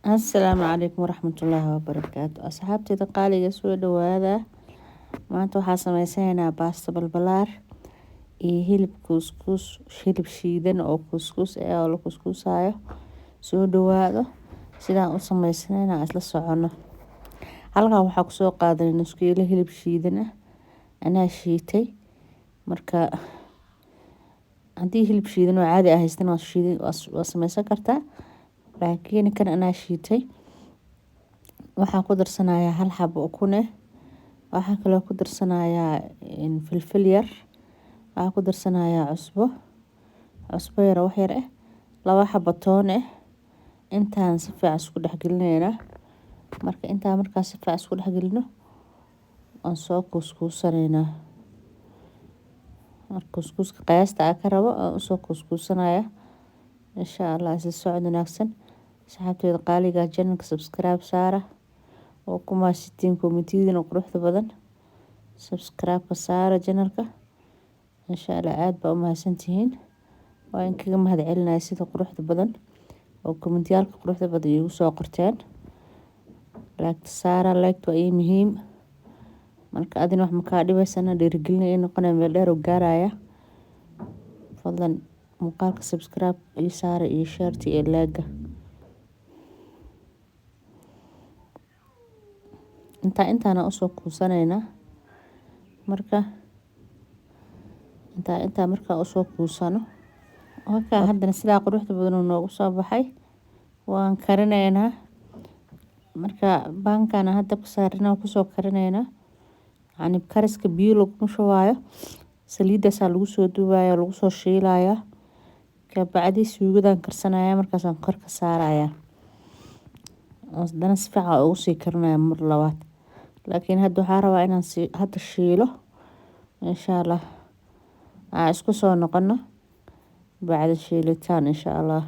Asalaamu calaykum waraxmatullaahi wabarakaatu. Asxaabtayda qaaliga soo dhawaada. Maanta waxaa samaysaneynaa baasta balbalaar iyo hilib kuskus, hilib shiidan oo kuskus oo la kuskusayo. Soo dhawaado sidaan u samaysaneynaa isla socono. Halkan waxaa ku soo qaadanay nus kiilo hilib shiidan ah. Anaa shiitay. Marka haddii hilib shiidan oo caadi ah haystaan waa samaysan kartaa. Laakiin kan anaa shiitay. Waxaan ku darsanayaa hal xabo ukun ah. Waxaan kaloo ku darsanayaa filfil yar. Waxaan ku darsanayaa cusbo. Cusbo yar wax yar ah. 2 xabo toon ah. Intaan si fiican isku dhexgelinaynaa. Marka intaan markaas si fiican isku dhexgelino aan soo kuskusanaynaa. Marka kuskuska qiyaasta aan ka rabo aan u soo kuskusanayaa. Insha Allah si socod wanaagsan. Asxaabtayda qaaliga channelka subscribe saara. oo kuma sitiin komitiyada quruxda badan. Subscribe ka saara channelka. Insha Allah aad baa u mahadsantihiin. Waa in kaga mahadcelinahay sida quruxda badan oo komitiyalka quruxda badan igu soo qorteen. Like saara like waa ii muhiim. Marka adina wax ma ka dhibaysana dhiirigelinay in noqonay meel dheer oo gaaraya. Fadlan muuqaalka subscribe iyo saara iyo share iyo like. intaana u soo kuusanaynaa. Marka marka u soo kuusano. Halka haddana sida quruxda badan noogu soo baxay. Waan karinaynaa. Marka baankana hadda ku saarnaa ku soo karinaynaa. Yacni kariska biyo lagu shubayo. Saliidaas lagu soo duubayo lagu soo shiilayo. Ka bacdi suugadan karsanaya markaas kor ka saaraya. Dana si fiican ugu sii karnaa mar labaad. Laakiin hadda waxaan rabaa inaan hadda shiilo. Insha Allah. Isku soo noqono. Bacda shiilitaan insha Allah.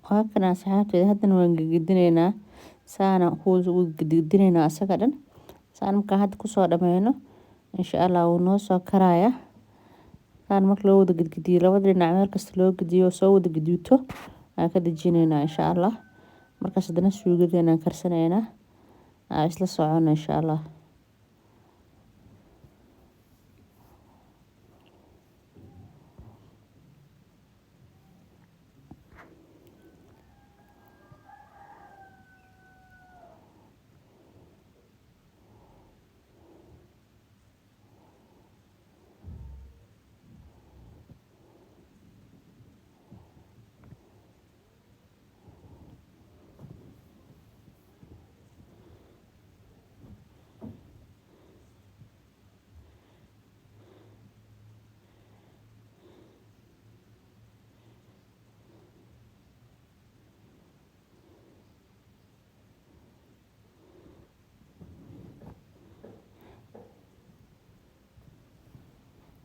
Halkan asxaabtayda haddana waan gidinaynaa. Saana hoos u gidinaynaa asaga dhan. Saan marka hadda ku soo dhameeyno. Insha Allah wuu noo soo karaya. Saan marka loo wada gidiyo labada dhinac meel kasta loo gidiyo soo wada gidiyto. Aan ka dejinaynaa insha Allah. Markaas haddana suugadeena karsanaynaa. Isla socono insha Allah.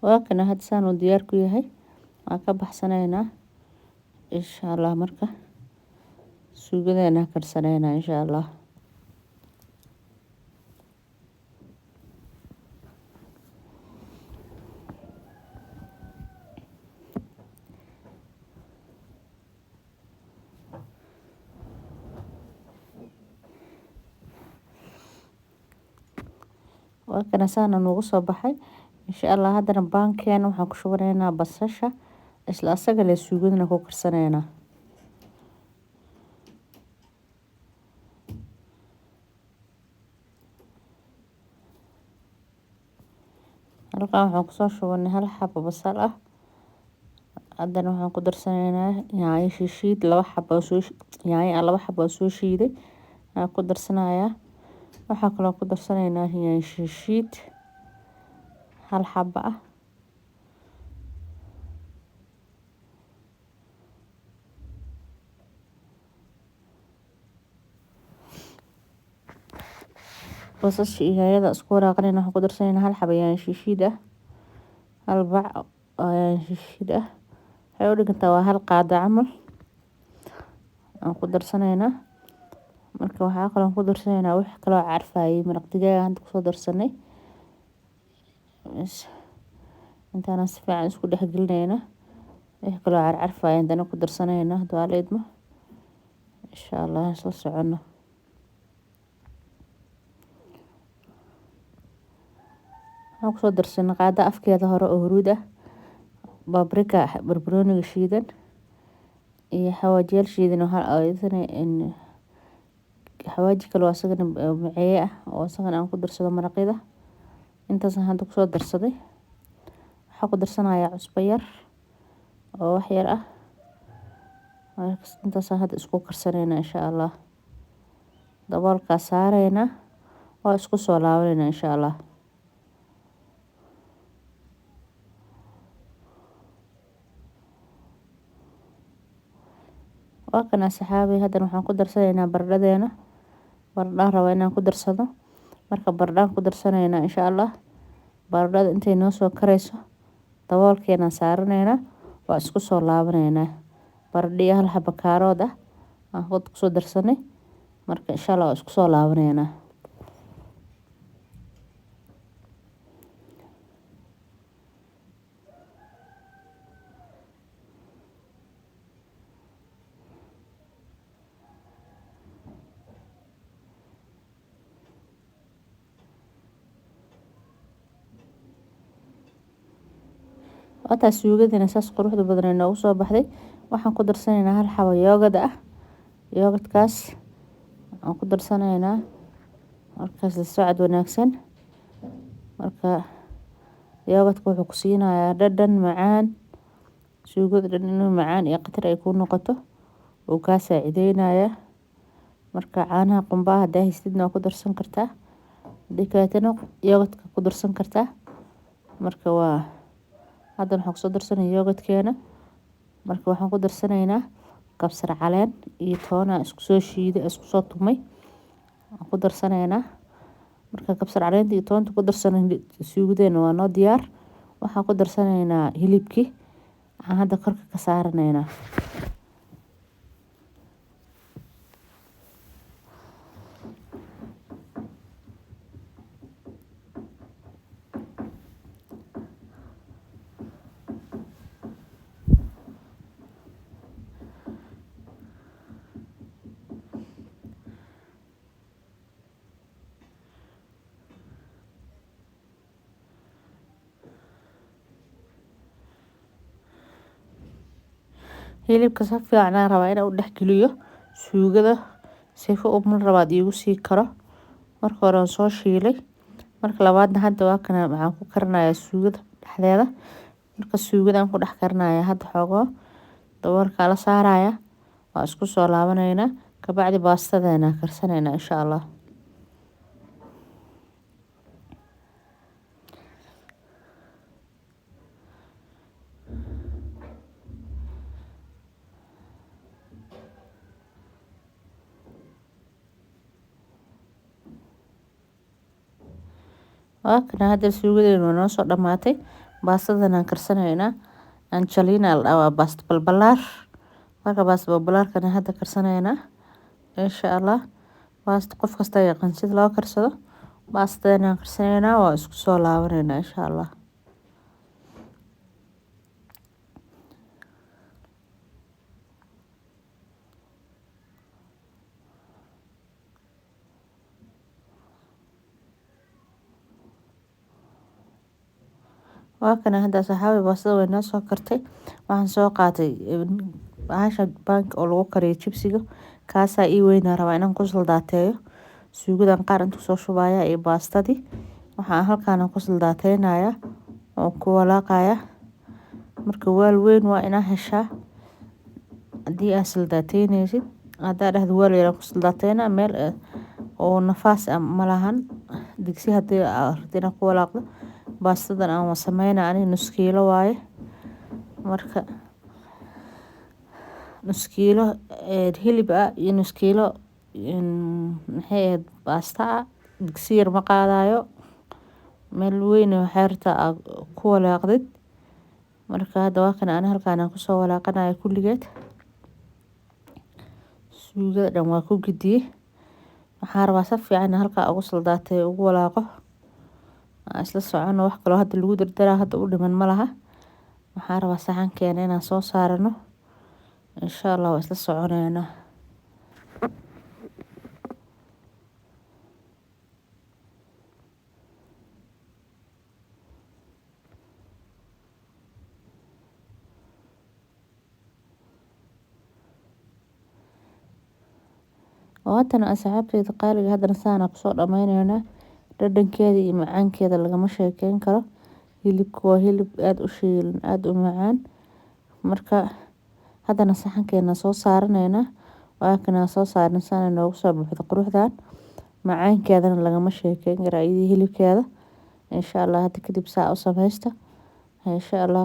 Waakana hadda saan u diyaar ku yahay. Waan ka baxsanaynaa. Insha Allah marka suugadeena karsanaynaa insha Allah. Waakana saan ugu soo baxay. insha Allah haddana baankeena waxaan ku shubanaynaa basasha isla asaga le suugadana ku karsanayna. halkan waxaan kusoo shubanay hal xabo basal ah. haddana waxaan ku darsanaynaa yaanyo shiishiid laba xabo soo shiiday aan ku darsanayaa. waxaa kaloo ku darsanaynaa yaanyo shiishiid hal xabo ah. basasha iyo yaanyada isku walaaqanayna waxaan ku darsanaynaa hal xabo yaanyo shiishiid ah, hal bac yaanyo shiishiid ah. waxay u dhigantaa waa hal qaado camal aan ku darsanaynaa. marka waxaa kaloo ku darsanaynaa wax kaloo carfayay maraq digaag aan ku soo darsanay. intaana si fiican isku dhex gelinayna wax kaloo carfayay intaan ku darsanayna dawaleedma insha Allah soo socono. waxaan ku soo darsanay qaado afkeeda hore oo huruud ah, babrika barbarooniga shiidan iyo xawaajiyaal shiidan oo xawaaji kale asagana maceeye ah oo asagana aan ku darsado maraqyada. intaas aan hadda ku soo darsaday. waxaan ku darsanayaa cusbo yar oo wax yar ah. intaas aan hadda isku karsanayna insha Allah. daboolka saarayna oo isku soo laabanayna insha Allah. kana saxaabay haddana waxaan ku darsanaynaa baradhadeena. baradhaan raba inaan ku darsado. marka baradhaan ku darsanaynaa insha Allah. baradhada intay noo soo karayso daboolkeena saaranayna waa isku soo laabanaynaa. baradhiyo hal xabo kaarood ah aan ku soo darsanay. marka insha Allah waa isku soo laabanaynaa. wata suugadina saas quruxda badan inoogu soo baxday. waxaan ku darsanaynaa hal xabo yoogad ah. yoogadkaas aan ku darsanaynaa markaas la socod wanaagsan. marka yoogadka wuxuu ku siinayaa dhadhan macaan, suugada dhadhan macaan iyo qatar ay ku noqoto oo ka saacideynaya. marka caanaha qumbaha hadaa haystidna ku darsan kartaa, hadii kaleetana yoogadka ku darsan kartaa. marka waa haddana waxaan kusoo darsanay yoogadkeena. marka waxaan ku darsanaynaa kabsar caleen iyo toona isku soo shiiday isku soo tumay aan ku darsanaynaa. marka kabsar caleenta iyo toonta ku darsanay suugadeena waa noo diyaar. waxaan ku darsanaynaa hilibkii aan hadda korka ka saaranaynaa. hilibka si fiican aan rabaa inaan u dhex geliyo suugada sifo uu mar labaad iigu sii karo. marka hore aan soo shiilay. marka labaadna hadda waa kana waxaan ku karinayaa suugada dhexdeeda. marka suugadaan ku dhex karinayaa hadda xoogo daboolka la saaraya waa isku soo laabanaynaa. kabacdi baastadeena karsanaynaa insha Allah. waa kana hadda suugadeena noo soo dhamaatay. baastadana karsanaynaa anjalina la dhahaa baasta balbalaar. marka baasta balbalaarkana hadda karsanaynaa insha Allah. baasta qof kasta yaqaan sida loo karsado. baastadana karsanaynaa waa isku soo laabanaynaa insha Allah. waa kana hadda saxaabi baastada way noo soo kartay. Waxaan soo qaatay bahasha bank oo lagu kariyo jibsiga kaasaa ii weynaa rabaa inaan ku saldaateeyo suugadan qaar intuu soo shubaya iyo baastadii waxaan halkaan ku saldaateynaya oo ku walaaqaya marka weel weyn waa inaa heshaa haddii aad saldaateynaysid haddaa dhahdo weel yar ku saldaateyna meel oo nafaas malahan digsi haddii aad ku walaaqdo baastadan aan sameynaa ani nus kiilo waaye marka nus kiilo hilib iyo nus kiilo maxay baasta digsi yar ma qaadayo meel weyn waxay rabtaa ku walaaqdid marka hadda waa kan ani halkaan ku soo walaaqanayo kulligeed suugada dhan waa ku gidiyey waxaan rabaa si fiican halkaa ugu saldaateeyo ugu walaaqo isla socono wax kaloo hadda lagu dardaraa hadda u dhiman ma laha waxaan rabaa saxankeena inaan soo saarano insha Allah waa isla soconeynaa waatana asxaabteyda qaaliga haddana saana kusoo dhameyneynaa dhadhankeeda iyo macaankeeda lagama sheekeyn karo hilibku waa hilib aad u shiilan aad u macaan marka haddana saxankeena soo saaraneynaa waa kana soo saaran saana noogu soo buuxdo quruxdan macaankeedana lagama sheekeyn karo iyadii hilibkeeda insha Allah hadda kadib saa u sameysta insha Allah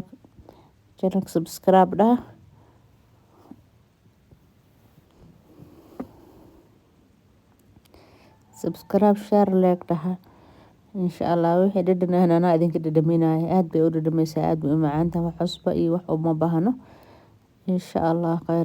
channel subscribe dhaha subscribe share like dhaha insha Allah wixii dhadhan ana idinka dhadhaminaya aad bay u dhadhamaysaa aad bay u macaan tahay wax cusba iyo wax uma baahno insha Allah khayr